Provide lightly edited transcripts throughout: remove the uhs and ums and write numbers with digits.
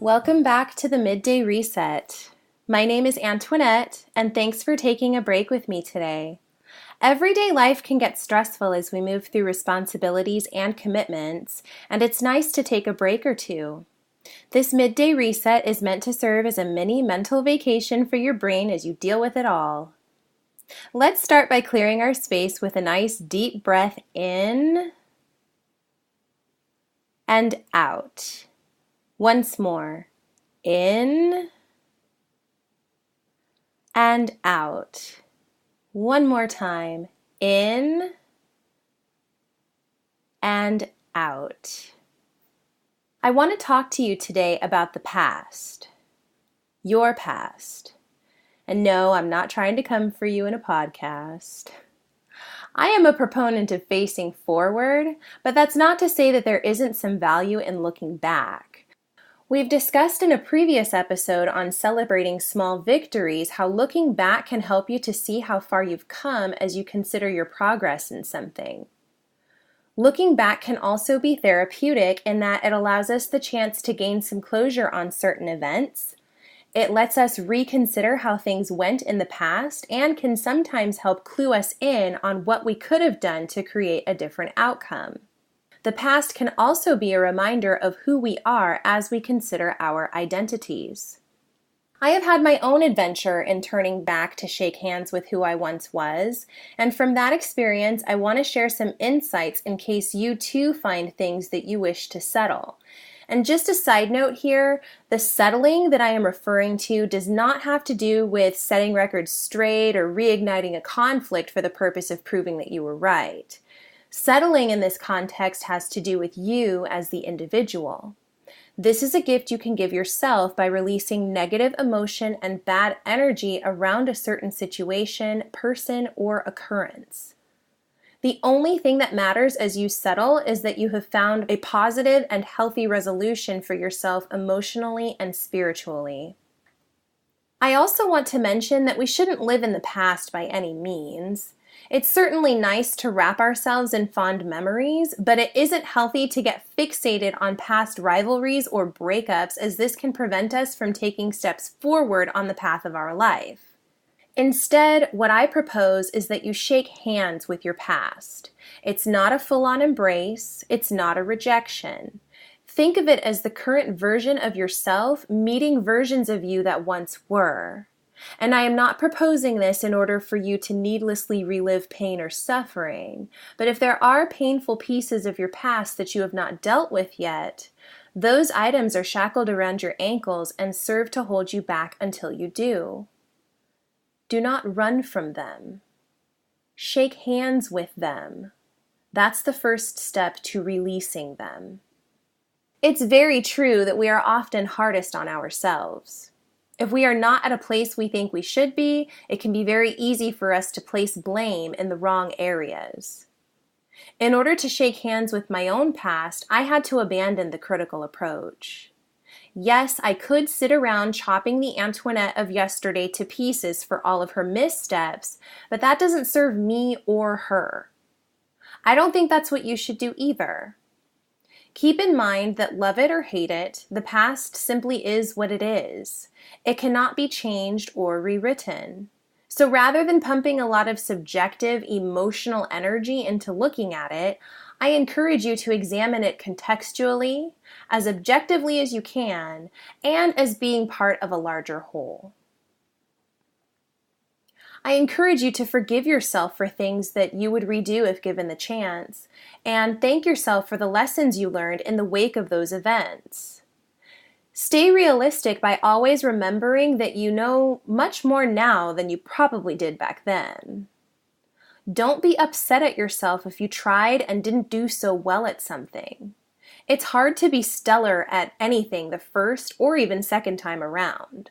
Welcome back to the Midday Reset. My name is Antoinette, and thanks for taking a break with me today. Everyday life can get stressful as we move through responsibilities and commitments, and it's nice to take a break or two. This Midday Reset is meant to serve as a mini mental vacation for your brain as you deal with it all. Let's start by clearing our space with a nice deep breath in and out. Once more, in and out. One more time, in and out. I want to talk to you today about the past, your past. And no, I'm not trying to come for you in a podcast. I am a proponent of facing forward, but that's not to say that there isn't some value in looking back. We've discussed in a previous episode on celebrating small victories how looking back can help you to see how far you've come as you consider your progress in something. Looking back can also be therapeutic in that it allows us the chance to gain some closure on certain events. It lets us reconsider how things went in the past and can sometimes help clue us in on what we could have done to create a different outcome. The past can also be a reminder of who we are as we consider our identities. I have had my own adventure in turning back to shake hands with who I once was, and from that experience, I want to share some insights in case you too find things that you wish to settle. And just a side note here, the settling that I am referring to does not have to do with setting records straight or reigniting a conflict for the purpose of proving that you were right. Settling in this context has to do with you as the individual. This is a gift you can give yourself by releasing negative emotion and bad energy around a certain situation, person, or occurrence. The only thing that matters as you settle is that you have found a positive and healthy resolution for yourself emotionally and spiritually. I also want to mention that we shouldn't live in the past by any means. It's certainly nice to wrap ourselves in fond memories, but it isn't healthy to get fixated on past rivalries or breakups, as this can prevent us from taking steps forward on the path of our life. Instead, what I propose is that you shake hands with your past. It's not a full-on embrace, it's not a rejection. Think of it as the current version of yourself meeting versions of you that once were. And I am not proposing this in order for you to needlessly relive pain or suffering, but if there are painful pieces of your past that you have not dealt with yet, those items are shackled around your ankles and serve to hold you back until you do. Do not run from them. Shake hands with them. That's the first step to releasing them. It's very true that we are often hardest on ourselves. If we are not at a place we think we should be, it can be very easy for us to place blame in the wrong areas. In order to shake hands with my own past, I had to abandon the critical approach. Yes, I could sit around chopping the Antoinette of yesterday to pieces for all of her missteps, but that doesn't serve me or her. I don't think that's what you should do either. Keep in mind that love it or hate it, the past simply is what it is. It cannot be changed or rewritten. So rather than pumping a lot of subjective, emotional energy into looking at it, I encourage you to examine it contextually, as objectively as you can, and as being part of a larger whole. I encourage you to forgive yourself for things that you would redo if given the chance, and thank yourself for the lessons you learned in the wake of those events. Stay realistic by always remembering that you know much more now than you probably did back then. Don't be upset at yourself if you tried and didn't do so well at something. It's hard to be stellar at anything the first or even second time around.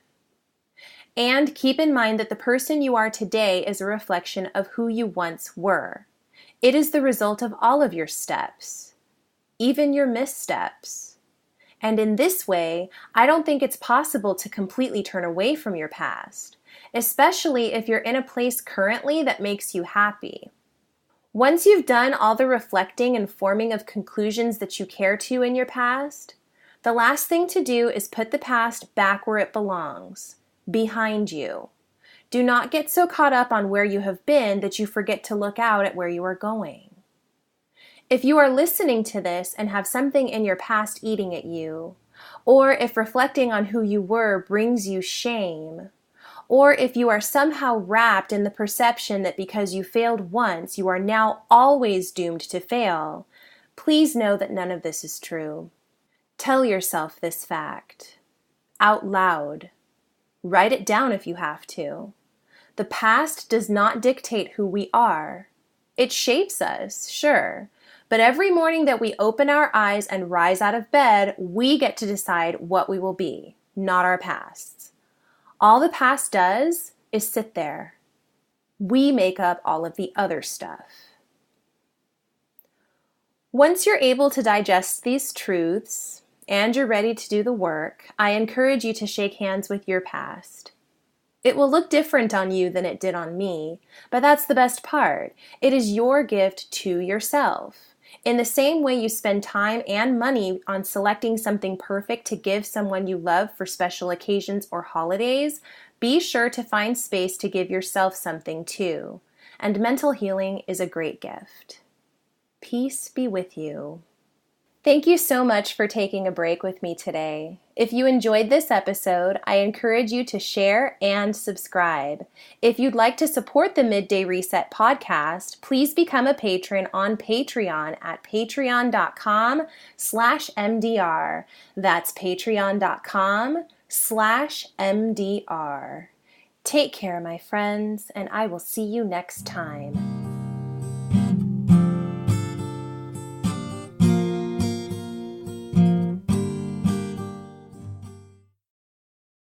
And keep in mind that the person you are today is a reflection of who you once were. It is the result of all of your steps, even your missteps. And in this way, I don't think it's possible to completely turn away from your past, especially if you're in a place currently that makes you happy. Once you've done all the reflecting and forming of conclusions that you care to in your past, The last thing to do is put the past back where it belongs, behind you. Do not get so caught up on where you have been that you forget to look out at where you are going. If you are listening to this and have something in your past eating at you, or if reflecting on who you were brings you shame, or if you are somehow wrapped in the perception that because you failed once, you are now always doomed to fail, please know that none of this is true. Tell yourself this fact out loud. Write it down if you have to. The past does not dictate who we are. It shapes us, sure, but every morning that we open our eyes and rise out of bed, we get to decide what we will be, not our pasts. All the past does is sit there. We make up all of the other stuff. Once you're able to digest these truths and you're ready to do the work, I encourage you to shake hands with your past. It will look different on you than it did on me, but that's the best part. It is your gift to yourself. In the same way you spend time and money on selecting something perfect to give someone you love for special occasions or holidays, be sure to find space to give yourself something too. And mental healing is a great gift. Peace be with you. Thank you so much for taking a break with me today. If you enjoyed this episode, I encourage you to share and subscribe. If you'd like to support the Midday Reset podcast, please become a patron on Patreon at patreon.com/MDR. That's patreon.com/MDR. Take care, my friends, and I will see you next time.